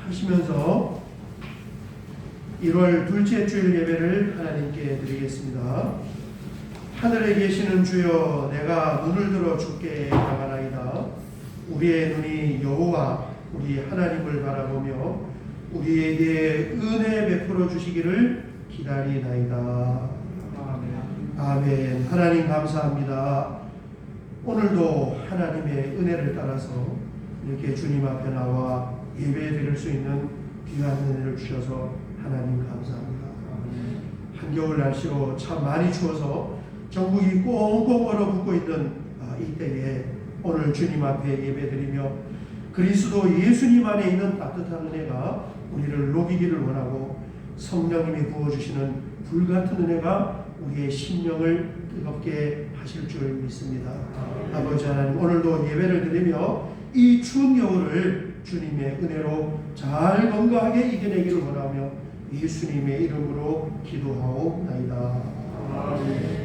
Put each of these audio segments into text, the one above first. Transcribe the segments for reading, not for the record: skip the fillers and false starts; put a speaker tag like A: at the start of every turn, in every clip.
A: 묵도하시면서 1월 둘째 주일 예배를 하나님께 드리겠습니다. 하늘에 계시는 주여, 내가 눈을 들어 주께 나가나이다. 우리의 눈이 여호와 우리 하나님을 바라보며 우리에게 은혜 베풀어 주시기를 기다리나이다. 아멘. 하나님 감사합니다. 오늘도 하나님의 은혜를 따라서 이렇게 주님 앞에 나와 예배 드릴 수 있는 귀한 은혜를 주셔서 하나님 감사합니다. 한겨울 날씨로 참 많이 추워서 전국이 꽁꽁 얼어붙고 있는 이때에 오늘 주님 앞에 예배 드리며 그리스도 예수님 안에 있는 따뜻한 은혜가 우리를 녹이기를 원하고 성령님이 부어주시는 불같은 은혜가 우리의 심령을 뜨겁게 하실 줄 믿습니다. 아버지 하나님, 오늘도 예배를 드리며 이 추운 겨울을 주님의 은혜로 잘 건강하게 이겨내기를 원하며 예수님의 이름으로 기도하옵나이다.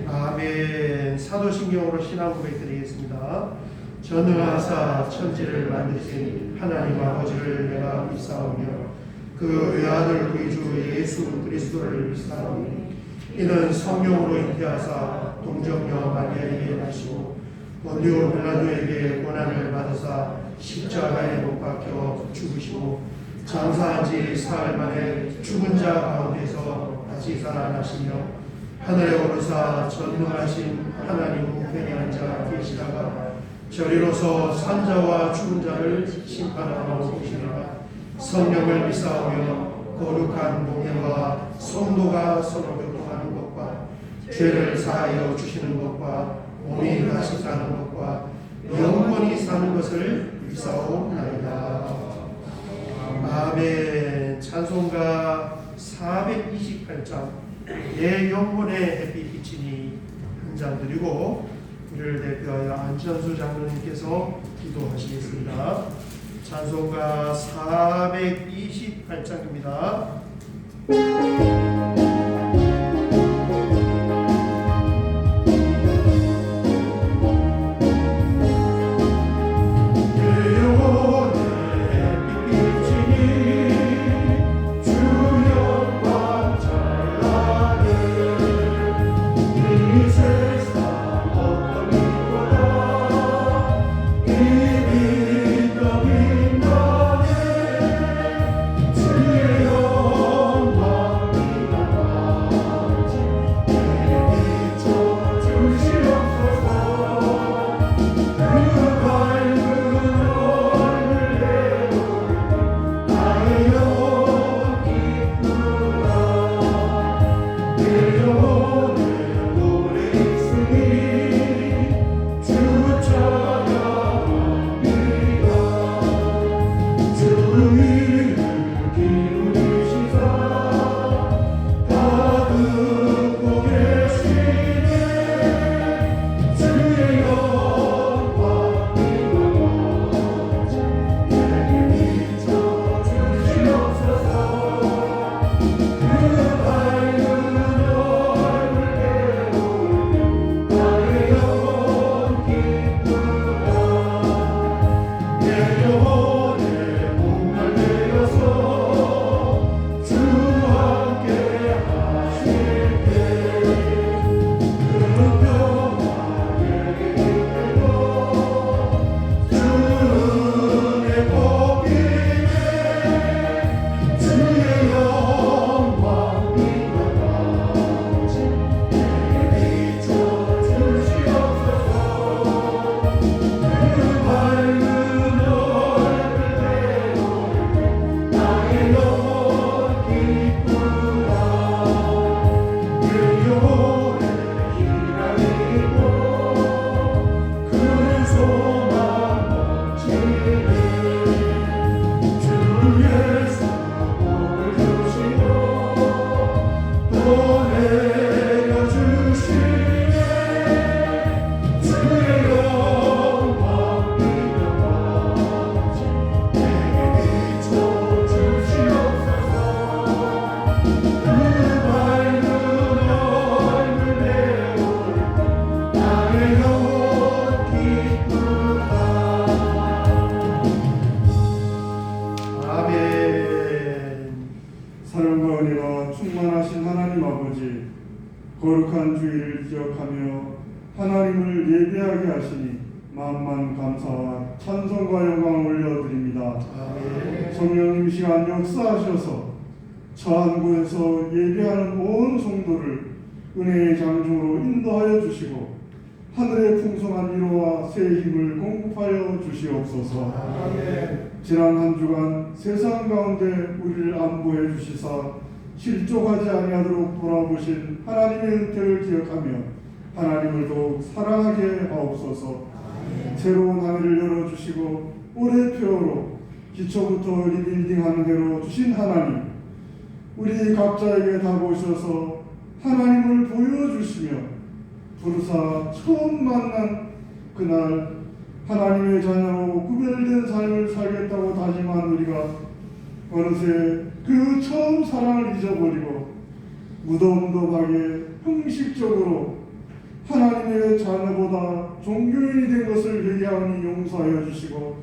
A: 아멘. 사도신경으로 신앙 고백 드리겠습니다. 전능하사 천지를 만드신 하나님 아버지를 내가 믿사오며 그 외아들 우리 주 예수 그리스도를 믿사오니 이는 성령으로 잉태하사 동정녀 마리아에게 나시고 본디오 빌라도에게 고난을 받으사 십자가에 못 박혀 죽으시고 장사한 지 사흘 만에 죽은 자 가운데서 다시 살아나시며 하늘에 오르사 전능하신 하나님 우편에 앉아 계시다가 저리로서 산자와 죽은 자를 심판하러 오시리라. 성령을 믿사오며 거룩한 목회와 성도가 서로 교통하는 것과 죄를 사하여 주시는 것과 몸이 다시 사는 것과 영원히 사는 것을 믿사옵나이다. 아멘. 찬송가 428장 내 영혼의 햇빛 비치니 한 장 드리고 이를 대표하여 안천수 장로님께서 기도하시겠습니다. 찬송가 428장입니다.
B: 주의 영광
A: 아멘.
B: 사랑과 은혜가 충만하신 하나님 아버지, 거룩한 주일을 기억하며 하나님을 예배하게 하시니 만만 감사와 찬송과 영광을 올려드립니다.
A: 아멘.
B: 성령님 이 시간 역사하셔서 처한 곳에서 예배하는 온 성도를 은혜의 장중으로 인도하여 주시고 하늘의 풍성한 위로와 새 힘을 공급하여 주시옵소서.
A: 아멘.
B: 지난 한 주간 세상 가운데 우리를 안보해 주시사 실족하지 아니하도록 돌아보신 하나님의 은혜를 기억하며 하나님을 더욱 사랑하게 하옵소서. 새로운 한 해를 열어주시고 올해 표어로 기초부터 리빌딩하는 대로 주신 하나님, 우리 각자에게 다가오셔서 하나님을 보여주시며 부르사 처음 만난 그날 하나님의 자녀로 구별된 삶을 살겠다고 다짐한 우리가 어느새 그 처음 사랑을 잊어버리고 무덤덤하게 형식적으로 하나님의 자녀보다 종교인이 된 것을 회개하니 용서하여 주시고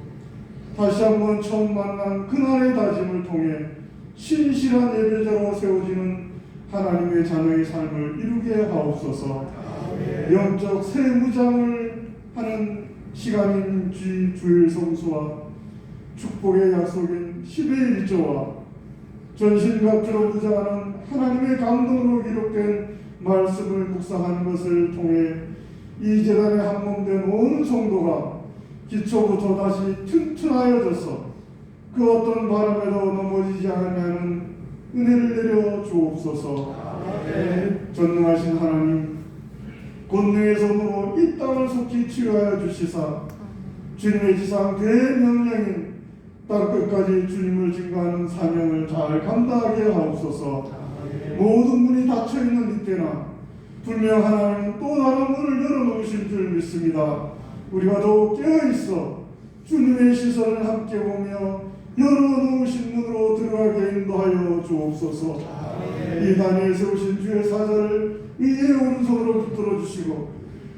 B: 다시 한번 처음 만난 그날의 다짐을 통해 신실한 예배자로 세워지는 하나님의 자녀의 삶을 이루게 하옵소서. 영적 새 무장을 하는 시간인 주일 성수와 축복의 약속인 10의 일조와 전신갑주로 무장하는 하나님의 감동으로 기록된 말씀을 묵상하는 것을 통해 이 재단에 한몸된 온 성도가 기초부터 다시 튼튼하여져서 그 어떤 바람에도 넘어지지 않으면 은혜를 내려 주옵소서. 전능하신 하나님, 권능의 손으로 이 땅을 속히 치유하여 주시사 주님의 지상 대명령인 땅끝까지 주님을 증거하는 사명을 잘 감당하게 하옵소서. 모든 문이 닫혀있는 이때나 분명 하나님은 또 다른 문을 열어놓으실 줄 믿습니다. 우리가 더욱 깨어있어 주님의 시선을 함께 보며 열어놓으신 문으로 들어가게 인도하여 주옵소서. 이 단위에 세우신 주의 사자를 위의 오른손으로 붙들어 주시고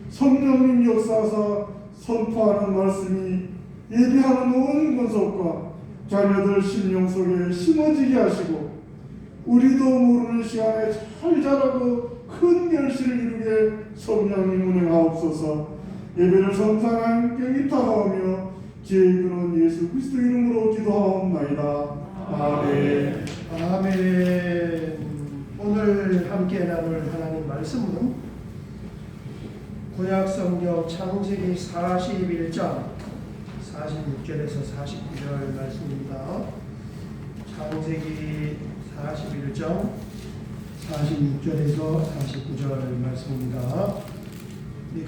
B: 성령님 역사하사 선포하는 말씀이 예배하는 온 권속과 자녀들 심령 속에 심어지게 하시고 우리도 모르는 시간에 잘 자라고 큰 결실을 이루게 성령님 운행하옵소서. 예배를 성상한 깨기타하오며 지혜의 근원 예수 그리스도 이름으로 기도하옵나이다. 아멘.
A: 아멘. 오늘 함께 나눌 하나님 말씀은 구약 성경 창세기 41장 46절에서 49절 말씀입니다. 창세기 41장 46절에서 49절 말씀입니다.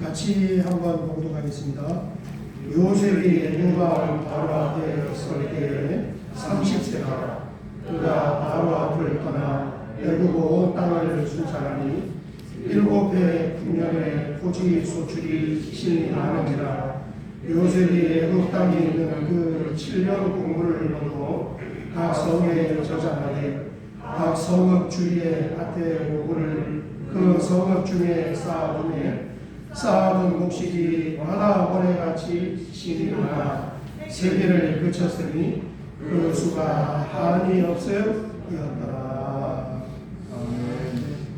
A: 같이 한번 봉독하겠습니다. 요셉이 애굽왕 바로 앞에 설 때에 30세가 그가 바로 앞을 떠나 애굽 온 땅을 순찰하니 7해 풍년에 토지 소출이 신이 나느니라. 요셉이 애굽 땅에 있는 그 7년 공물을 얻고 각 성에 저장하되 각 성읍 주위에 밭에 오고를 그 성읍 중에 쌓아두매 쌓아둔 곡식이 바다 모래같이 신이 나가 세계를 그쳤으니 그 수가 한이 없어였더라.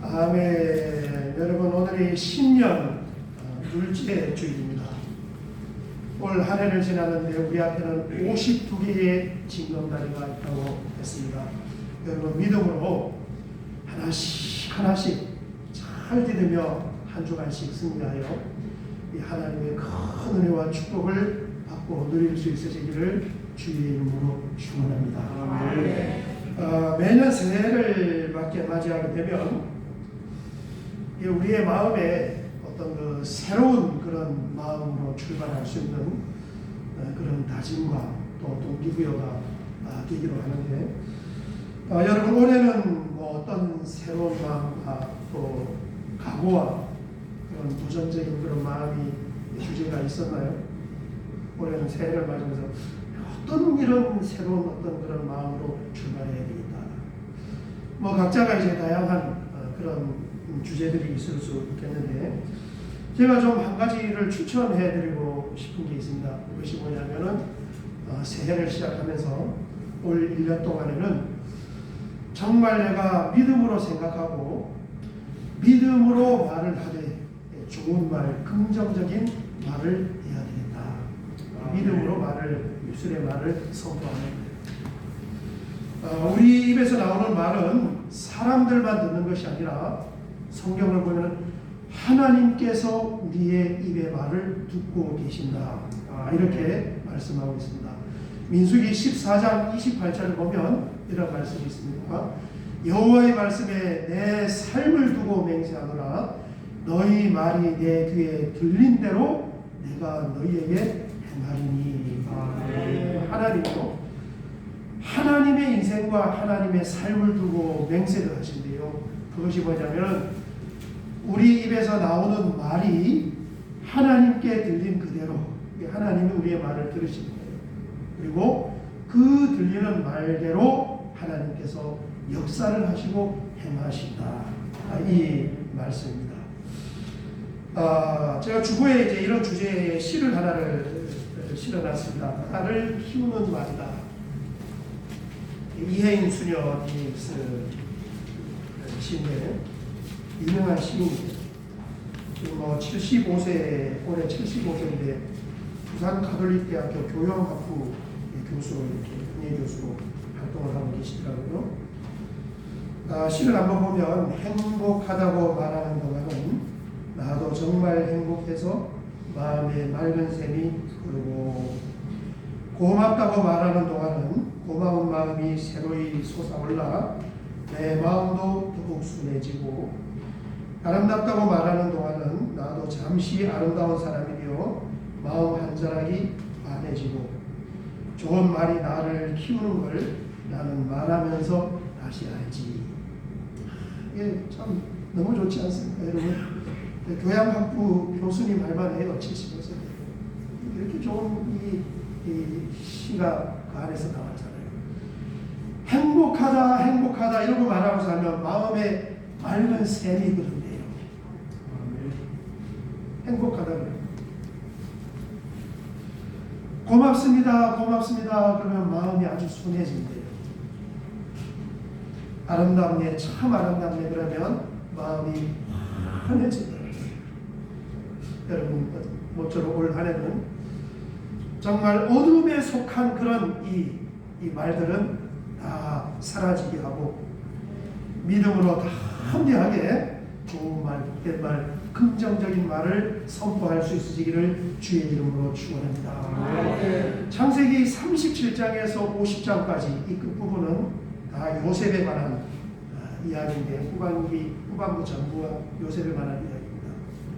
A: 아멘. 여러분, 오늘이 신년 둘째 주일입니다. 올 한 해를 지나는데 우리 앞에는 52개의 징검다리가 있다고 했습니다. 여러분, 믿음으로 하나씩 하나씩 잘 디디며 한 주간씩 승리하여 이 하나님의 큰 은혜와 축복을 받고 누릴 수 있으시기를 주의 이름으로 축원합니다. 매년 새해를 맞이하게 되면 우리의 마음에 어떤 그 새로운 그런 마음으로 출발할 수 있는 그런 다짐과 또 동기부여가 되기로 하는데 여러분, 올해는 뭐 어떤 새로운 마음과 또 각오와 그런 도전적인 그런 마음이 주제가 있었나요? 올해는 새해를 맞으면서 어떤 이런 새로운 어떤 그런 마음으로 출발해야 되겠다. 뭐 각자가 이제 다양한 그런 주제들이 있을 수 있겠는데 제가 좀 한 가지를 추천해드리고 싶은 게 있습니다. 그것이 뭐냐면은 새해를 시작하면서 올 1년 동안에는 정말 내가 믿음으로 생각하고 믿음으로 말을 하되 좋은 말, 긍정적인 말을 해야 되겠다. 믿음으로 말을, 입술의 말을 선포하는 거예요. 우리 입에서 나오는 말은 사람들만 듣는 것이 아니라 성경을 보면 하나님께서 우리의 입의 말을 듣고 계신다. 이렇게 말씀하고 있습니다. 민수기 14장 28절을 보면 이런 말씀이 있습니다. 여호와의 말씀에 내 삶을 두고 맹세하노라. 너희 말이 내 귀에 들린 대로 내가 너희에게 행하리니. 하나님도 하나님의 인생과 하나님의 삶을 두고 맹세를 하신대요. 그것이 뭐냐면 우리 입에서 나오는 말이 하나님께 들린 그대로 하나님이 우리의 말을 들으시는 거예요. 그리고 그 들리는 말대로 하나님께서 역사를 하시고 행하신다. 이 말씀입니다. 제가 주보에 이제 이런 주제의 시를 하나를 실어놨습니다. 나를 키우는 말이다. 이혜인 수녀이 쓴 시인데 유명한 시인이에요. 지금 75세, 올해 75세인데 부산 가톨릭대학교 교양학부 교수로 이렇게 은혜 교수로 활동을 하고 계시더라고요. 시를 한번 보면 행복하다고 말하는 동안은 나도 정말 행복해서 마음에 맑은 샘이 흐르고 고맙다고 말하는 동안은 고마운 마음이 새로이 솟아올라 내 마음도 더욱 순해지고 아름답다고 말하는 동안은 나도 잠시 아름다운 사람이 되어 마음 한자락이 환해지고 좋은 말이 나를 키우는 걸 나는 말하면서 다시 알지. 이게 참 너무 좋지 않습니까, 여러분? 교양학부 교수님 말만 해요. 75세. 이렇게 좋은 이 시가 그 안에서 나왔잖아요. 행복하다, 행복하다 이러고 말하고 살면 마음에 맑은 샘이 흐른대요. 행복하다 그래요. 고맙습니다, 고맙습니다 그러면 마음이 아주 순해진대요. 아름답네, 참 아름답네 그러면 마음이 환해진대요. 여러분 모쪼록 올 한해는 정말 어둠에 속한 그런 이 말들은 다 사라지게 하고 믿음으로 다 합리하게 좋은 말, 복된 말, 긍정적인 말을 선포할 수 있으시기를 주의 이름으로 축원합니다. 창세기 37장에서 50장까지 이 끝부분은 다 요셉에 관한 이야기인데 후반부 전부가 요셉에 관한 이야기입니다.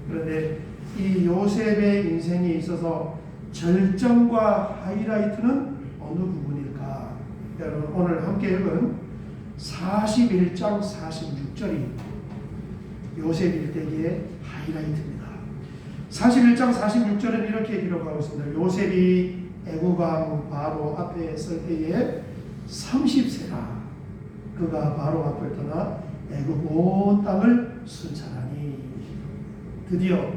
A: 그런데 이 요셉의 인생에 있어서 절정과 하이라이트는 어느 부분일까? 여러분 오늘 함께 읽은 41장 46절이 요셉 일대기의 하이라이트입니다. 41장 46절은 이렇게 기록하고 있습니다. 요셉이 애국왕 바로 앞에 설 때에 30세라 그가 바로 앞을 떠나 애국 온 땅을 순찰하니 드디어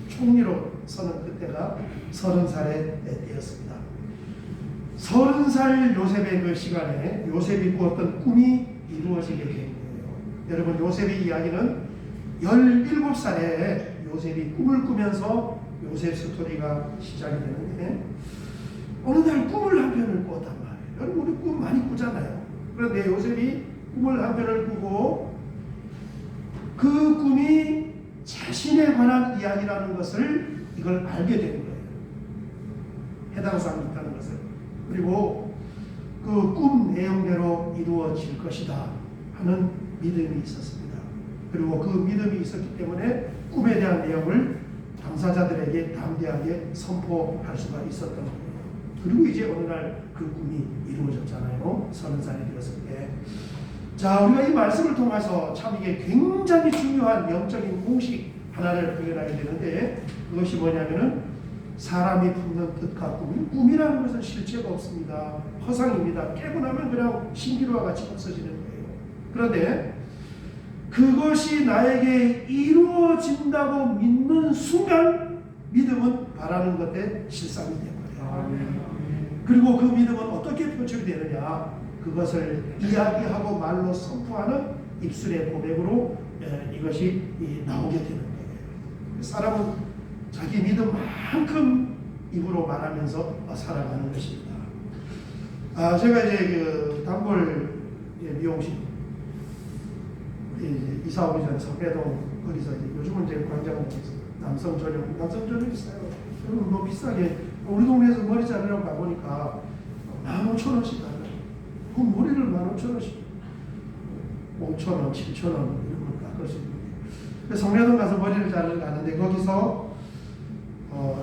A: 총리로 서는 그때가 30살의 때였습니다. 30살 요셉의 그 시간에 요셉이 꾸었던 꿈이 이루어지게 된 거예요. 여러분 요셉의 이야기는 17살에 요셉이 꿈을 꾸면서 요셉 스토리가 시작이 되는데 어느 날 꿈을 한 편을 꾸었단 말이에요. 여러분 우리 꿈 많이 꾸잖아요. 그런데 요셉이 꿈을 한 편을 꾸고 그 꿈이 자신에 관한 이야기라는 것을 이걸 알게 된 거예요. 해당 사항이 있다는 것을. 그리고 그 꿈 내용대로 이루어질 것이다 하는 믿음이 있었습니다. 그리고 그 믿음이 있었기 때문에 꿈에 대한 내용을 당사자들에게 담대하게 선포할 수가 있었던 거예요. 그리고 이제 어느 날 그 꿈이 이루어졌잖아요. 30살이 되었을 때. 자, 우리가 이 말씀을 통해서 참 이게 굉장히 중요한 영적인 공식 하나를 발견하게 되는데 그것이 뭐냐면은 사람이 품는 뜻과 꿈이라는 것은 실체가 없습니다. 허상입니다. 깨고 나면 그냥 신기루와 같이 없어지는 거예요. 그런데 그것이 나에게 이루어진다고 믿는 순간 믿음은 바라는 것에 실상이 되는 거예요. 그리고 그 믿음은 어떻게 표출이 되느냐? 되느냐, 그것을 이야기하고 말로 선포하는 입술의 고백으로 이것이 나오게 되는 거예요. 사람은 자기 믿음만큼 입으로 말하면서 살아가는 것입니다. 제가 이제 그 단골 미용실 이제 이사 오기 전에 서해동 거기서 이제 요즘은 이제 광장 남성 전용 있어요. 여러분 뭐 비싸게 우리 동네에서 머리 자르려고 가보니까 15,000원씩 달라요. 그 머리를 15,000원씩 5,000원, 7,000원 이런 걸 깎을 수 있는 거예요. 성내동 가서 머리를 자르러 가는데 거기서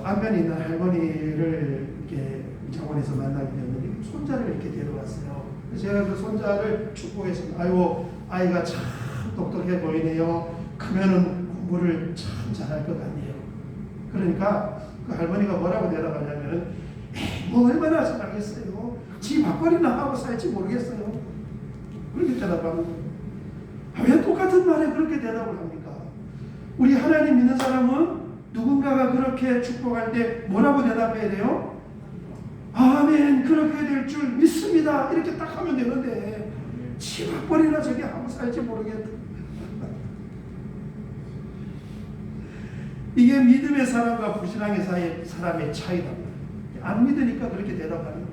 A: 안면에 있는 할머니를 이렇게 장원에서 만나게 되었는데 손자를 이렇게 데려왔어요. 그래서 제가 그 손자를 축복했습니다. 아이고 아이가 참 똑똑해 보이네요. 크면은 공부를 참 잘할 것 같네요. 그러니까 그 할머니가 뭐라고 대답하냐면 뭐 얼마나 잘하겠어요. 지 밥벌이나 하고 살지 모르겠어요. 그렇게 대답하는 거예요. 왜 똑같은 말에 그렇게 대답을 합니까? 우리 하나님 믿는 사람은 누군가가 그렇게 축복할 때 뭐라고 대답해야 돼요? 아멘, 그렇게 될 줄 믿습니다. 이렇게 딱 하면 되는데 지 밥벌이나 저기 하고 살지 모르겠다. 이게 믿음의 사람과 불신앙의 사람의 차이다. 안 믿으니까 그렇게 대답하는 거예요.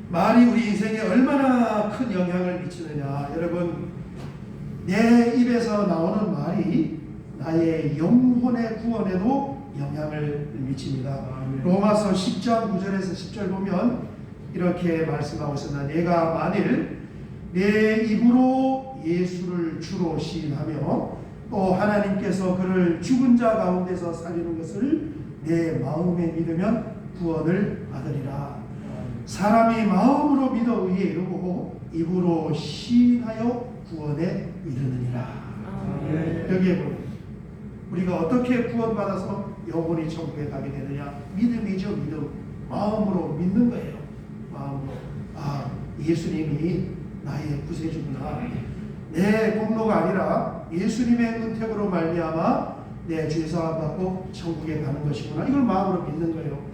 A: 말이 우리 인생에 얼마나 큰 영향을 미치느냐. 여러분, 내 입에서 나오는 말이 나의 영혼의 구원에도 영향을 미칩니다. 로마서 10장 9절에서 10절 보면 이렇게 말씀하고 있습니다. 내가 만일 내 입으로 예수를 주로 시인하며 또 하나님께서 그를 죽은 자 가운데서 살리는 것을 내 마음에 믿으면 구원을 받으리라. 사람이 마음으로 믿어 의에 이르고 입으로 시인하여 구원에 이르느니라. 여기에 보면 우리가 어떻게 구원받아서 영혼이 천국에 가게 되느냐? 믿음이죠. 믿음. 마음으로 믿는 거예요. 마음으로. 예수님이 나의 구세주구나. 내 공로가 아니라 예수님의 은택으로 말미암아 내 죄사함 받고 천국에 가는 것이구나. 이걸 마음으로 믿는 거예요.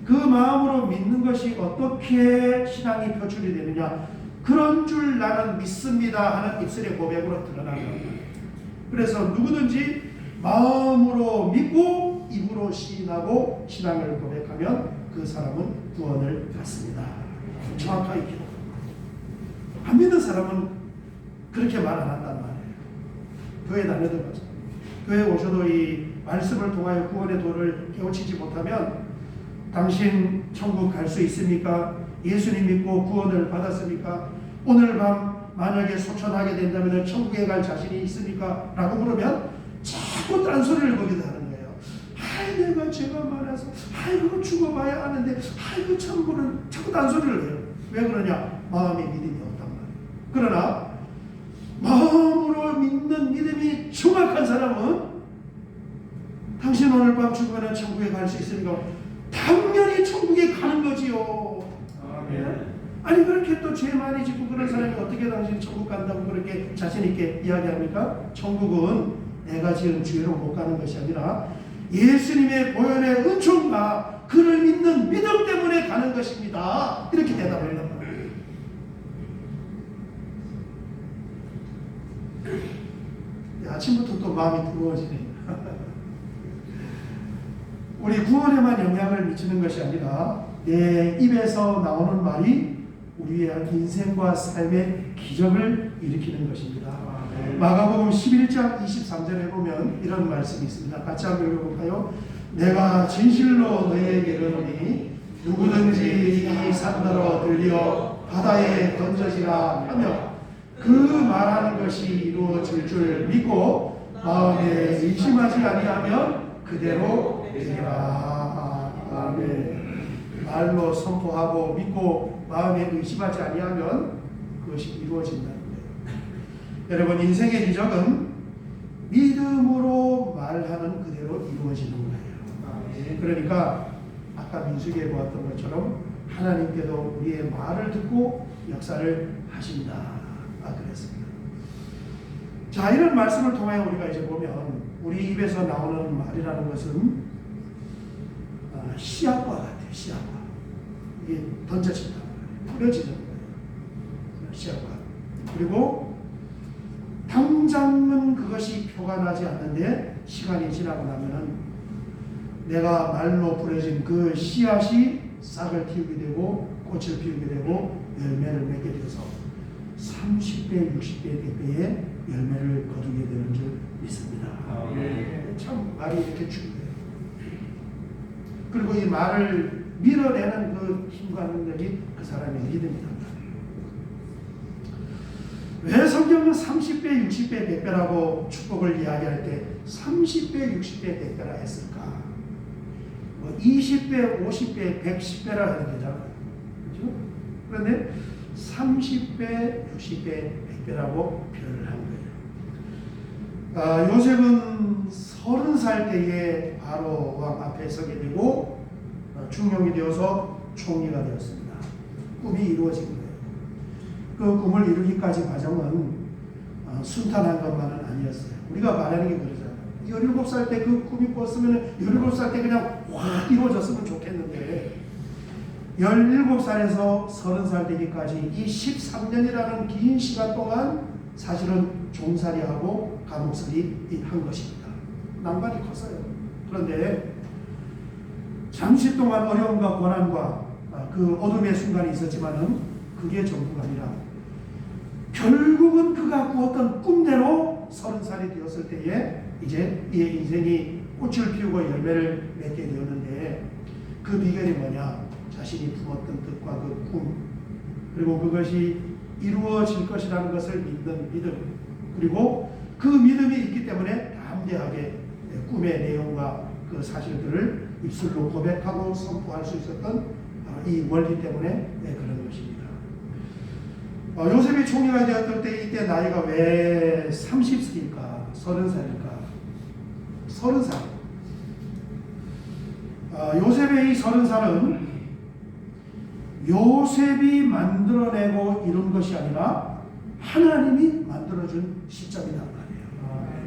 A: 그 마음으로 믿는 것이 어떻게 신앙이 표출이 되느냐? 그런 줄 나는 믿습니다 하는 입술의 고백으로 드러나는 겁니다. 그래서 누구든지 마음으로 믿고 입으로 시인하고 신앙을 고백하면 그 사람은 구원을 받습니다. 정확하게 기록합니다. 안 믿는 사람은 그렇게 말 안 한단 말이에요. 교회 다녀도 마찬가지예요. 교회 오셔도 이 말씀을 통하여 구원의 도를 깨우치지 못하면 당신 천국 갈 수 있습니까? 예수님 믿고 구원을 받았습니까? 오늘 밤 만약에 소천하게 된다면 천국에 갈 자신이 있습니까? 라고 물으면 자꾸 딴소리를 거기다 하는 거예요. 아이 내가 죄가 많아서 그거 죽어봐야 하는데 그 천국은 자꾸 딴소리를 해요. 왜 그러냐? 마음에 믿음이 없단 말이에요. 그러나 마음으로 믿는 믿음이 정확한 사람은 당신 오늘 밤 죽으면 천국에 갈 수 있습니까? 당연히 천국에 가는 거지요.
B: 아멘.
A: 아니 그렇게 또 죄 많이 짓고 그런 사람이 어떻게 당신 천국 간다고 그렇게 자신 있게 이야기합니까? 천국은 내가 지은 죄로 못 가는 것이 아니라 예수님의 보혈의 은총과 그를 믿는 믿음 때문에 가는 것입니다. 이렇게 대답을 한단 말이에요. 아침부터 또 마음이 부러워지네. 우리 구원에만 영향을 미치는 것이 아니라 내 입에서 나오는 말이 우리의 인생과 삶의 기적을 일으키는 것입니다. 마가복음 11장 23절에 보면 이런 말씀이 있습니다. 같이 한번 읽어볼까요? 내가 진실로 너희에게 이르노니 누구든지 이 산더러 들려 바다에 던져지라 하며 그 말하는 것이 이루어질 줄 믿고 마음에 의심하지 아니하면 그대로 되리라. 아멘. 말로 선포하고 믿고 마음에 의심하지 아니하면 그것이 이루어진다는 거예요. 여러분 인생의 기적은 믿음으로 말하는 그대로 이루어지는 거예요. 그러니까 아까 민수기에 보았던 것처럼 하나님께도 우리의 말을 듣고 역사를 하신다. 그랬습니다. 자, 이런 말씀을 통하여 우리가 이제 보면 우리 입에서 나오는 말이라는 것은 씨앗과 같아요. 씨앗과 이게 던져진다. 풀어지는 거예요. 시야가. 그리고 당장은 그것이 표가 나지 않는데 시간이 지나고 나면은 내가 말로 뿌려진 그 씨앗이 싹을 틔우게 되고 꽃을 피우게 되고 열매를 맺게 되어서 30배, 60배, 100배의 열매를 거두게 되는 줄 믿습니다. 참 말이 이렇게 중요해요. 그리고 이 말을 밀어내는 그 힘과 능력이 그 사람의 믿음이다. 왜 성경은 30배, 60배, 100배라고 축복을 이야기할 때 30배, 60배, 100배라 했을까? 20배, 50배, 110배라 하는 거잖아요. 그렇죠? 그런데 30배, 60배, 100배라고 표현을 한 거예요. 요셉은 30살 때에 바로 왕 앞에 서게 되고 중용이 되어서 총리가 되었습니다. 꿈이 이루어진 거예요. 그 꿈을 이루기까지 과정은 순탄한 것만은 아니었어요. 우리가 말하는 게 그러잖아요. 17살 때 그 꿈이 꿨으면 17살 때 그냥 확 이루어졌으면 좋겠는데 17살에서 30살 되기까지 이 13년이라는 긴 시간 동안 사실은 종살이하고 감옥살이 한 것입니다. 난관이 컸어요. 그런데 잠시 동안 어려움과 고난과 그 어둠의 순간이 있었지만은 그게 전부가 아니라 결국은 그가 꾸었던 꿈대로 30살이 되었을 때에 이제 이의 인생이 꽃을 피우고 열매를 맺게 되었는데 그 비결이 뭐냐? 자신이 품었던 뜻과 그 꿈, 그리고 그것이 이루어질 것이라는 것을 믿는 믿음, 그리고 그 믿음이 있기 때문에 담대하게 꿈의 내용과 그 사실들을 입술로 고백하고 선포할 수 있었던 이 원리 때문에 그런 것입니다. 요셉이 총리가 되었을 때 이때 나이가 왜 30살일까? 30살일까? 30살. 요셉의 이 30살은 요셉이 만들어내고 이룬 것이 아니라 하나님이 만들어준 시점이란 말이에요.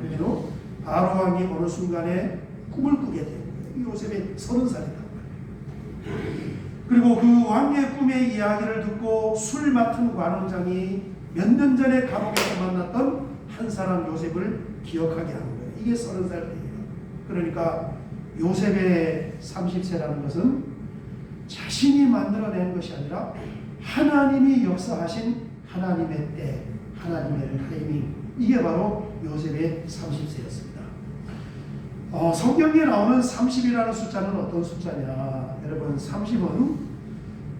A: 그래서 바로 왕이 어느 순간에 꿈을 꾸게 되는 거예요. 요셉이 30살이란 말이에요. 그리고 그 왕의 꿈의 이야기를 듣고 술 맡은 관원장이 몇 년 전에 감옥에서 만났던 한 사람 요셉을 기억하게 하는 거예요. 이게 30살 때예요. 그러니까 요셉의 30세라는 것은 자신이 만들어낸 것이 아니라 하나님이 역사하신 하나님의 때, 하나님의 타이밍, 이게 바로 요셉의 30세였습니다. 성경에 나오는 30이라는 숫자는 어떤 숫자냐? 여러분 30은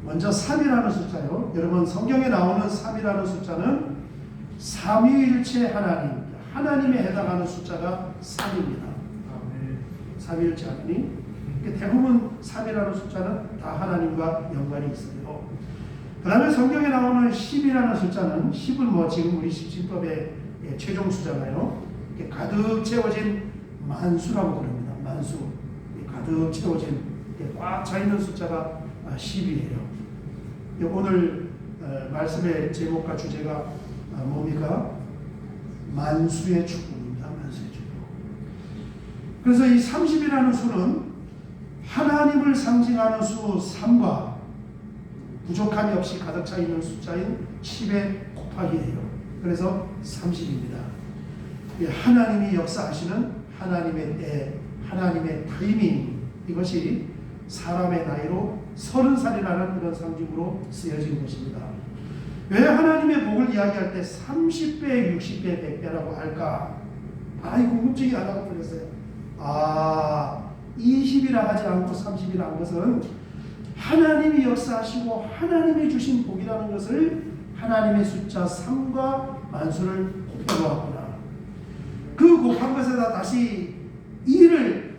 A: 먼저 3이라는 숫자요. 여러분 성경에 나오는 3이라는 숫자는 삼위일체 하나님, 하나님에 해당하는 숫자가 3입니다. 삼위일체 하나님. 대부분 3이라는 숫자는 다 하나님과 연관이 있어요. 그 다음에 성경에 나오는 10이라는 숫자는 10은 뭐 지금 우리 십진법의 최종 수잖아요. 가득 채워진 만수라고 부릅니다. 만수. 가득 채워진 꽉 차 있는 숫자가 10이에요. 오늘 말씀의 제목과 주제가 뭡니까? 만수의 축복입니다. 만수의 축복. 그래서 이 30이라는 수는 하나님을 상징하는 수 3과 부족함이 없이 가득 차 있는 숫자인 10의 곱하기예요. 그래서 30입니다. 하나님이 역사하시는 하나님의 때, 하나님의 타이밍, 이것이 사람의 나이로 30살이라는 그런 상징으로 쓰여진 것입니다. 왜 하나님의 복을 이야기할 때 30배, 60배, 100배라고 할까? 이 궁금증이 하나가 풀렸어요. 20이라 하지 않고 30이라 한 것은 하나님이 역사하시고 하나님이 주신 복이라는 것을 하나님의 숫자 3과 만수를 곱해놓았구나. 그 곱한 것에다 다시 2를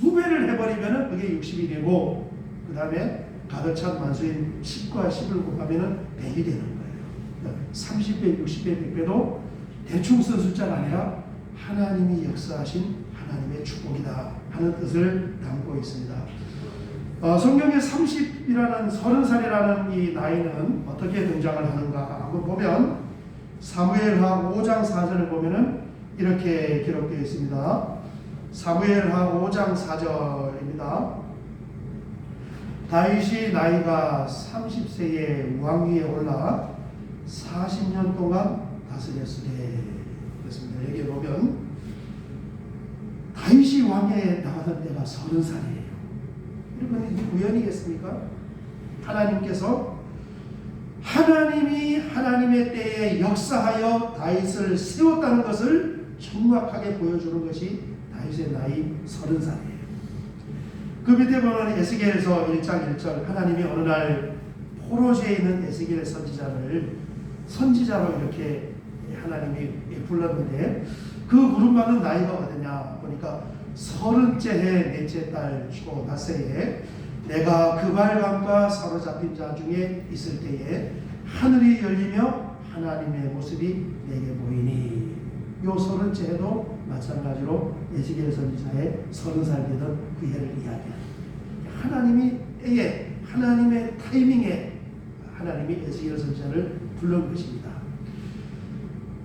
A: 2배를 해버리면 그게 60이 되고 그 다음에 가득 찬 만수인 10과 10을 곱하면 100이 되는 거예요. 30배, 60배, 100배도 대충 쓴 숫자가 아니라 하나님이 역사하신 하나님의 축복이다 하는 뜻을 담고 있습니다. 성경에 30이라는 30살이라는 이 나이는 어떻게 등장을 하는가 한번 보면 사무엘하 5장 4절을 보면은 이렇게 기록되어 있습니다. 사무엘하 5장 4절입니다. 다윗이 나이가 30세에 왕위에 올라 40년 동안 다스렸으되 그렇습니다. 여기 보면 다윗이 왕위에 나가던 때가 30살이에요. 여러분 이게 우연이겠습니까? 하나님께서 하나님이 하나님의 때에 역사하여 다윗을 세웠다는 것을 정확하게 보여주는 것이 다윗의 나이 30살이에요. 그 밑에 보면 에스겔서 1장 1절 하나님이 어느 날 포로지에 있는 에스겔 선지자로 이렇게 하나님이 불렀는데 그 부름받은 나이가 어디냐 보니까 30째 해 넷째 달 초 닷새에 내가 그 발감과 사로잡힌 자 중에 있을 때에 하늘이 열리며 하나님의 모습이 내게 보이니 요 30째 해도 마찬가지로 에스겔 선지자의 30살 되던 그 해를 이야기합니다. 하나님이 때에 하나님의 타이밍에 하나님이 에스겔 선지자를 불른 것입니다.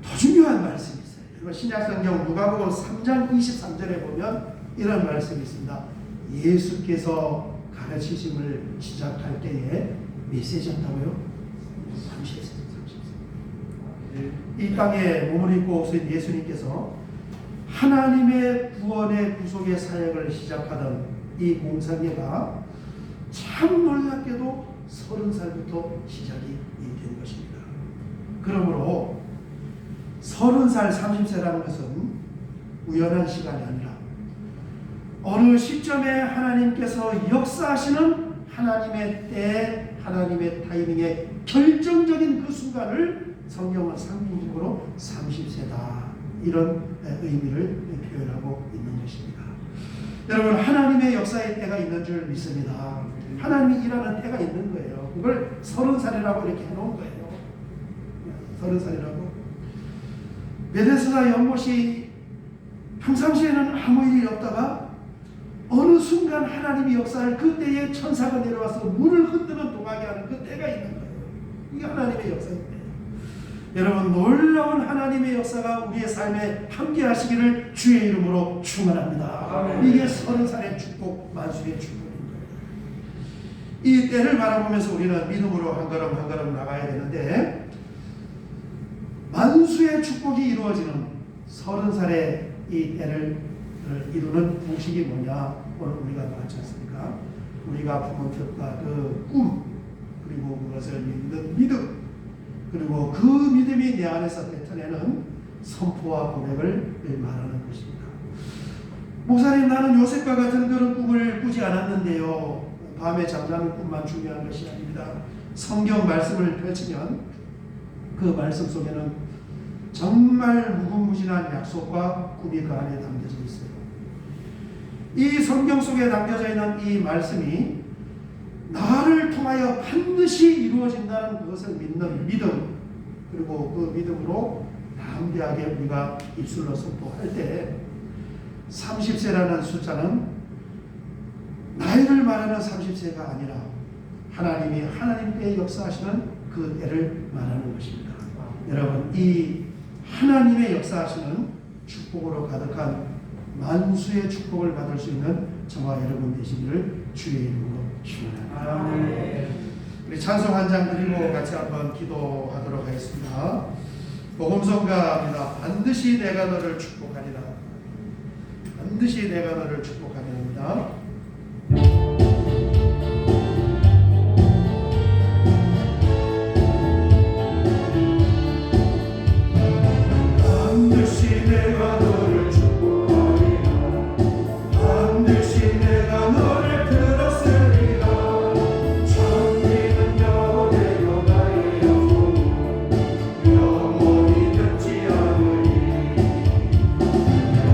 A: 더 중요한 말씀이 있어요. 여러분 신약성경 누가복음 3장 23절에 보면 이런 말씀이 있습니다. 예수께서 가르치심을 시작할 때에 몇 세셨다고요? 30세. 이 땅에 몸을 입고 오신 예수님께서 하나님의 구원의 구속의 사역을 시작하던 이 공사계가 참 놀랍게도 30살부터 시작이 된 것입니다. 그러므로 30살, 30세라는 것은 우연한 시간이 아니라 어느 시점에 하나님께서 역사하시는 하나님의 때, 하나님의 타이밍에 결정적인 그 순간을 성경은 상징적으로 30세다 이런 의미를 표현하고 있는 것입니다. 여러분 하나님의 역사의 때가 있는 줄 믿습니다. 하나님이 일하는 때가 있는 거예요. 그걸 30살이라고 이렇게 해놓은 거예요. 30살이라고. 베데스다 연못이 평상시에는 아무 일이 없다가 어느 순간 하나님이 역사할 그때에 천사가 내려와서 물을 흔드는 동하게 하는 그 때가 있는 거예요. 이게 하나님의 역사입니다. 여러분 놀라운 하나님의 역사가 우리의 삶에 함께 하시기를 주의 이름으로 축원합니다.
B: 아멘.
A: 이게 30살의 축복, 만수의 축복인 거예요. 이 때를 바라보면서 우리는 믿음으로 한 걸음 한 걸음 나가야 되는데 만수의 축복이 이루어지는 30살의 이 때를 이루는 공식이 뭐냐 오늘 우리가 봤지 않습니까? 우리가 품은 뜻과 그 꿈 그리고 그것을 믿는 믿음 그리고 그 믿음이 내 안에서 뱉어내는 선포와 고백을 말하는 것입니다. 목사님 나는 요셉과 같은 그런 꿈을 꾸지 않았는데요. 밤에 잠자는 꿈만 중요한 것이 아닙니다. 성경 말씀을 펼치면 그 말씀 속에는 정말 무궁무진한 약속과 꿈이 그 안에 담겨져 있어요. 이 성경 속에 담겨져 있는 이 말씀이 나를 통하여 반드시 이루어진다는 그것을 믿는 믿음 그리고 그 믿음으로 담대하게 우리가 입술로 선포할 때 30세라는 숫자는 나이를 말하는 30세가 아니라 하나님이 하나님께 역사하시는 그 때를 말하는 것입니다. 여러분 이 하나님의 역사하시는 축복으로 가득한 만수의 축복을 받을 수 있는 저와 여러분 되시기를 주의 이름으로 축원합니다. 우리 찬송 한 장 드리고 같이 한번 기도하도록 하겠습니다. 복음성가입니다. 반드시 내가 너를 축복하리라. 반드시 내가 너를 축복하리라. 반드시 내가 너를 축복하리라. 반드시 내가 너를 들었으리라. 천리는 여호대여 나의 약속은 영원히 듣지 않으리.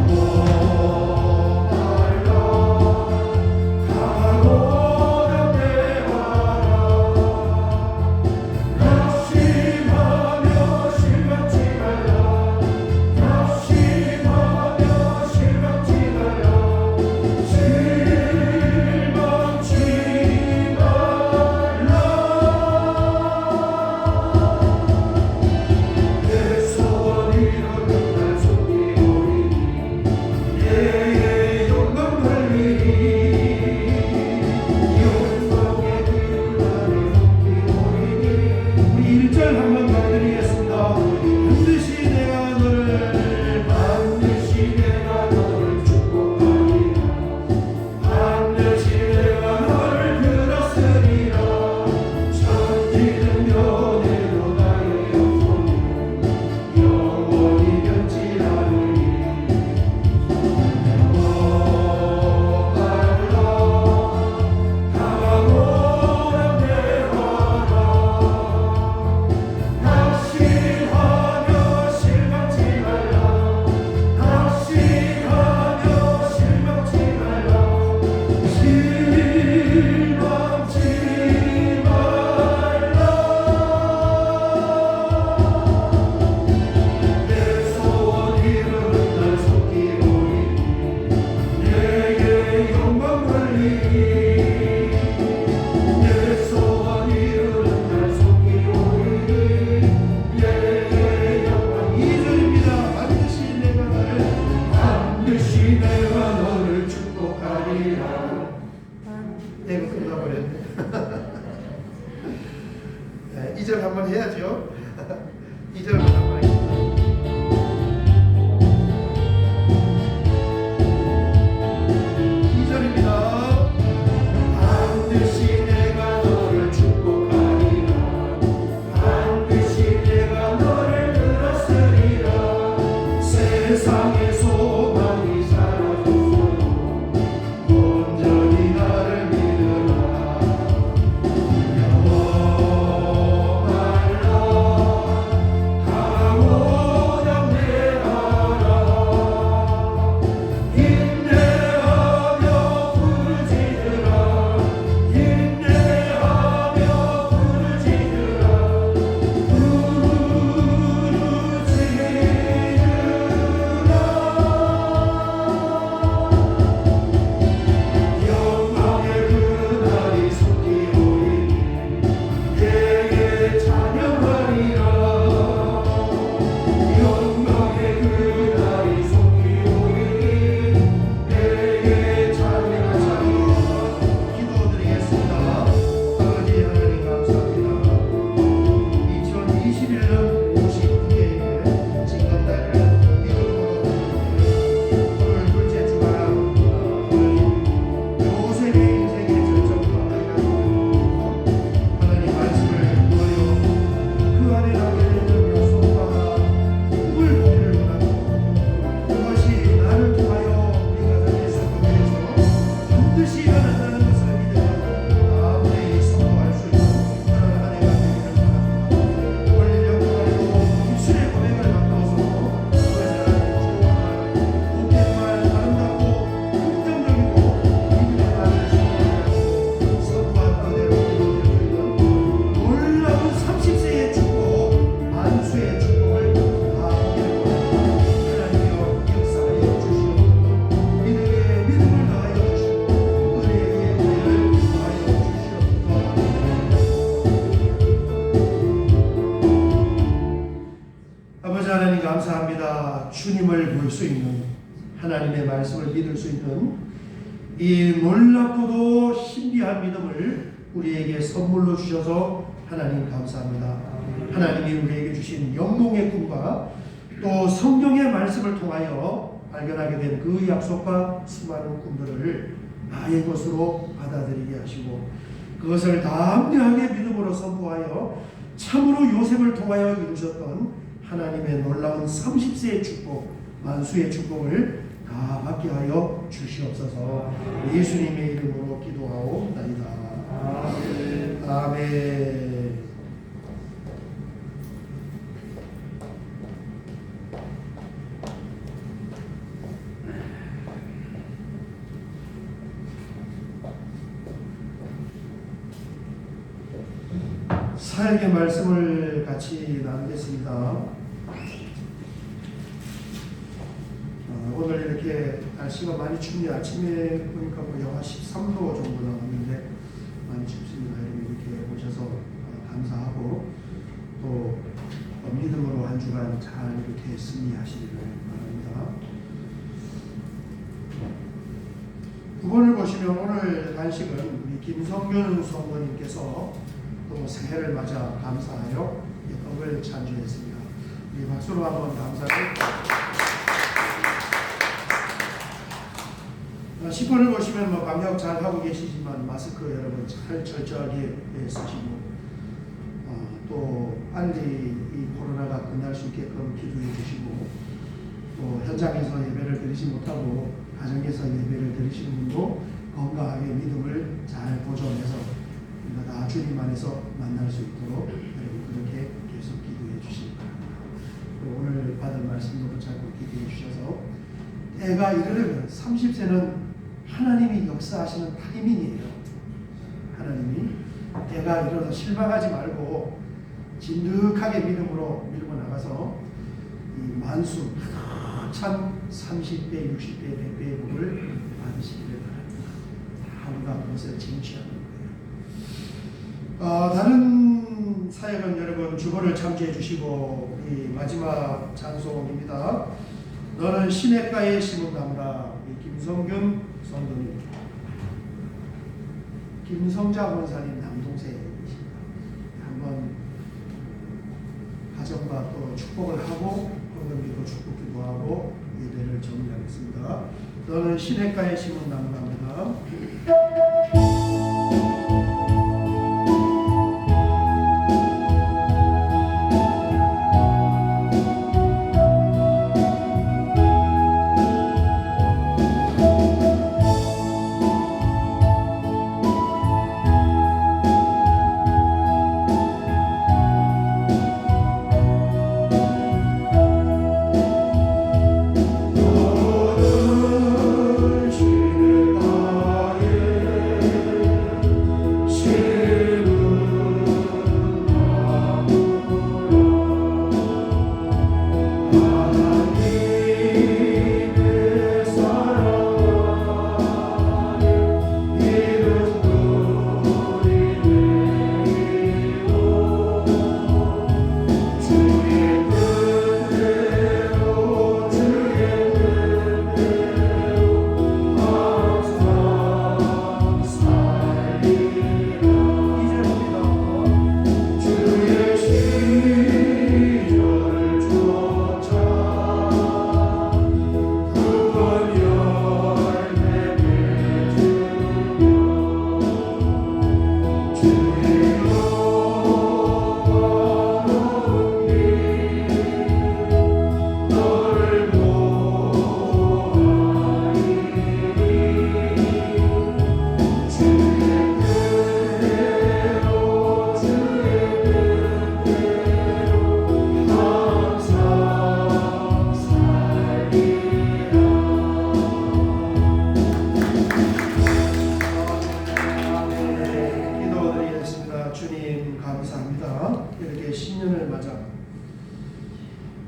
A: 너 말라 2절 한 번 더 드리겠습니다. 반드시 내가 너를 축복하리라. 반드시 내가 너를 들었으리라. 천지는 변해도 나의 약속은 영원히 변치 않으리. 네, 끝나버렸네. 네, 2절 한번 해야죠. 2절 한번 하겠습니다. 2절입니다. 반드시 내가 너를 축복하리라. 반드시 내가 너를 들었으리라. 세상의 소망이 사라졌어도 온전히 나를 믿으라. 감사합니다. 주님을 볼 수 있는, 하나님의 말씀을 믿을 수 있는 이 놀랍고도 신비한 믿음을 우리에게 선물로 주셔서 하나님 감사합니다. 하나님이 우리에게 주신 영롱의 꿈과 또 성경의 말씀을 통하여 발견하게 된 그 약속과 수많은 꿈들을 나의 것으로 받아들이게 하시고 그것을 담대하게 믿음으로 선포하여 참으로 요셉을 통하여 이루셨던 하나님의 놀라운 30세의 축복, 만수의 축복을 다 받게 하여 주시옵소서. 예수님의 이름으로 기도하옵나이다. 아멘. 아멘. 사역의 말씀을 같이 나누겠습니다. 오늘 이렇게 날씨가 많이 춥네요. 아침에 보니까 뭐 영하 13도 정도 나왔는데 많이 춥습니다. 이렇게 오셔서 감사하고 또 믿음으로 한 주간 잘 이렇게 승리하시기를 바랍니다. 9번을 보시면 오늘 단식은 우리 김성균 성도님께서 또 새해를 맞아 감사하여 곡을 찬주했습니다. 우리 박수로 한번 감사를. 10번을 보시면 뭐 방역 잘 하고 계시지만 마스크 여러분 잘 철저하게 쓰시고 또 빨리 이 코로나가 끝날 수 있게끔 기도해 주시고 또 현장에서 예배를 드리지 못하고 가정에서 예배를 드리시는 분도 건강하게 믿음을 잘 보존해서 우리가 다 주님 안에서 만날 수 있도록 여러분 그렇게 계속 기도해 주시기 바랍니다. 오늘 받은 말씀도 붙잡고 기도해 주셔서 때가 이르려면 30세는 하나님이 역사하시는 타이밍이에요. 하나님이 때가 이르러서 실망하지 말고 진득하게 믿음으로 밀고 나가서 이 만수 참 30배, 60배, 100배의 복을 받으시기를 바랍니다. 하루가 그것을 쟁취하는 거예요. 다른 사역은 여러분 주보를 참조해 주시고 이 마지막 찬송입니다. 너는 시냇가에 심은 나무라. 김성균 성도님, 김성자 권사님 남동생이십니다. 한번 가정과 또 축복을 하고 건강기도 축복 기도하고 예배를 정리하겠습니다. 너는 시냇가에 심은 나무랍니다.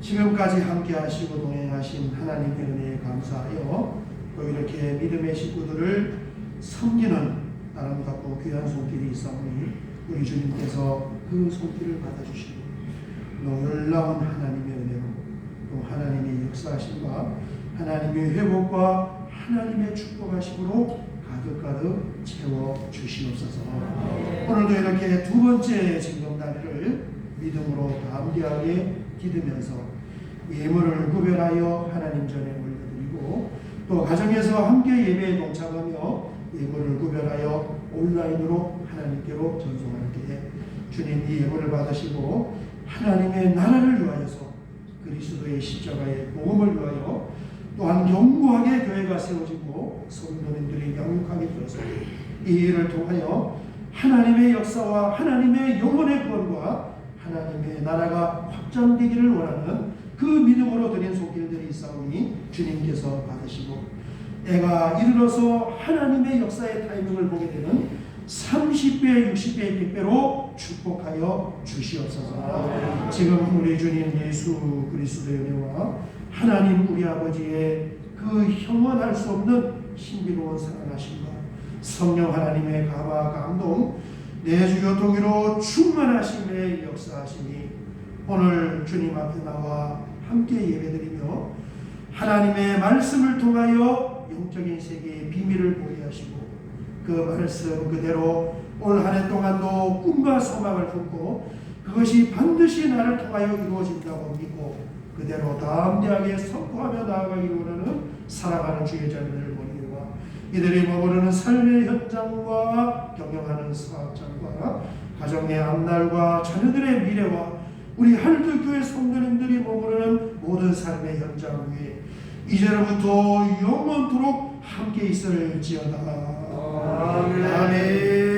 A: 지금까지 함께 하시고 동행하신 하나님의 은혜에 감사하여 또 이렇게 믿음의 식구들을 섬기는 아름답고 귀한 손길이 있사오니 우리 주님께서 그 손길을 받아주시고 놀라운 하나님의 은혜로 또 하나님의 역사하심과 하나님의 회복과 하나님의 축복하심으로 가득가득 채워주시옵소서. 오늘도 이렇게 두 번째 징검다리를 믿음으로 담대하게 기르면서 예물을 구별하여 하나님 전에 올려드리고 또 가정에서 함께 예배에 동참하며 예물을 구별하여 온라인으로 하나님께로 전송할 때에 주님 이 예물을 받으시고 하나님의 나라를 위하여서 그리스도의 십자가의 복음을 위하여 또한 견고하게 교회가 세워지고 성도님들이 양육하게 되어서 이 일을 통하여 하나님의 역사와 하나님의 영혼의 구원과 하나님의 나라가 확장되기를 원하는 그 믿음으로 드린 손길들이 있사오니 주님께서 받으시고 때가 이르러서 하나님의 역사의 타이밍을 보게 되는 30배, 60배, 100배로 축복하여 주시옵소서. 지금 우리 주님 예수 그리스도의 은혜와 하나님 우리 아버지의 그 형언할 수 없는 신비로운 사랑하심과 성령 하나님의 감화 감동 내주 교통으로 충만하심의 역사하심이 오늘 주님 앞에 나와 함께 예배드리며 하나님의 말씀을 통하여 영적인 세계의 비밀을 보게 하시고 그 말씀 그대로 올 한 해 동안도 꿈과 소망을 품고 그것이 반드시 나를 통하여 이루어진다고 믿고 그대로 담대하게 선포하며 나아가기 원하는 사랑하는 주의 자녀들 보니와 이들이 머무르는 삶의 현장과 경영하는 사업장과 가정의 앞날과 자녀들의 미래와 우리 하늘교회 성도님들이 머무르는 모든 삶의 현장 위에 이제로부터 영원토록 함께 있을지어다.
C: 아멘.
A: 아멘.